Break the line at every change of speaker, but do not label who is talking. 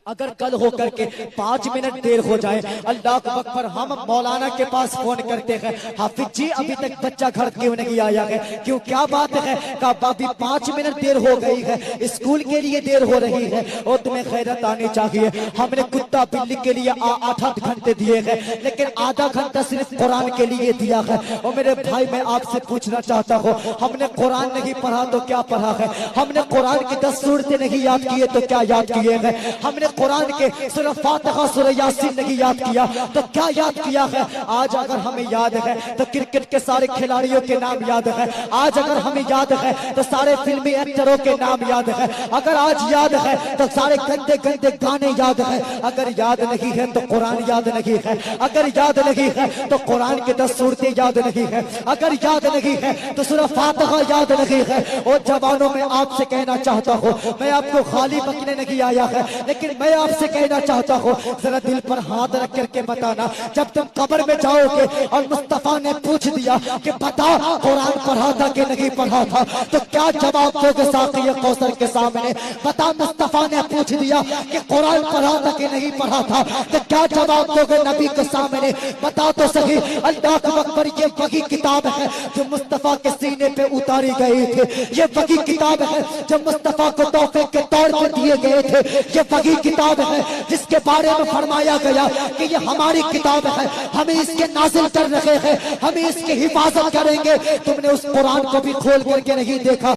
اگر کل ہو کر کے 5 منٹ دیر ہو جائے اللہ اکبر ہم مولانا کے پاس فون کرتے ہیں، حافظ جی ابھی تک بچہ گھر کیوں نہیں آیا ہے، کیوں کیا بات ہے؟ کہا ابھی 5 منٹ دیر ہو گئی ہے، اسکول کے لیے دیر ہو رہی ہے، اور تمہیں غیرت آنی چاہیے۔ ہم نے کتا بلی کے لیے 8 گھنٹے دیے ہیں، لیکن آدھا گھنٹہ صرف قرآن کے لیے دیا ہے۔ اور میرے بھائی میں آپ سے پوچھنا چاہتا ہوں، ہم نے قرآن نہیں پڑھا تو کیا پڑھا ہے؟ ہم نے قرآن کی 10 سورتیں نہیں یاد کیے تو کیا یاد کیے ہیں؟ ہم نے قرآن کے سورہ فاتحہ سورہ یاسین نہیں یاد کیا تو کیا یاد کیا ہے؟ آج اگر ہمیں یاد ہے تو کرکٹ کے سارے کھلاڑیوں کے نام یاد ہے، آج اگر ہمیں یاد ہے تو سارے فلمی ایکٹروں کے نام یاد ہے، اگر آج یاد ہے تو سارے گندے گندے گانے یاد ہے، اگر یاد نہیں ہے تو قرآن یاد نہیں ہے، اگر یاد نہیں ہے تو قرآن کے 10 سورتیں یاد نہیں ہے، اگر یاد نہیں ہے تو سورہ فاتحہ یاد نہیں ہے۔ اور جوانوں میں آپ سے کہنا چاہتا ہوں، میں آپ کو خالی بکنے نہیں آیا ہے، لیکن میں آپ سے کہنا چاہتا ہوں ذرا دل پر ہاتھ رکھ کر کے بتانا، جب تم قبر میں جاؤ گے اور مصطفیٰ نے پوچھ دیا کہ بتا قرآن پڑھا تھا کہ نہیں پڑھا تھا، تو کیا جواب دو گے ساقی کوثر کے سامنے؟ بتا مصطفیٰ نے پوچھ دیا کہ قرآن پڑھا تھا کہ نہیں پڑھا تھا، تو کیا جواب دو گے نبی کے سامنے؟ بتا تو صحیح۔ اللہ اکبر، یہ وہی کتاب ہے جو مصطفیٰ کے سینے پہ اتاری گئی تھی، یہ وہی کتاب ہے جو مصطفیٰ کو تحفے کے طور پر دیے گئے تھے، یہ وہی کتاب ہے جس کے بارے میں فرمایا گیا کہ یہ ہماری کتاب ہے، ہمیں اس کے نازل کر رہے ہیں، ہمیں اس کی حفاظت کریں گے۔ تم نے اس قرآن کو بھی کھول کر کے نہیں دیکھا۔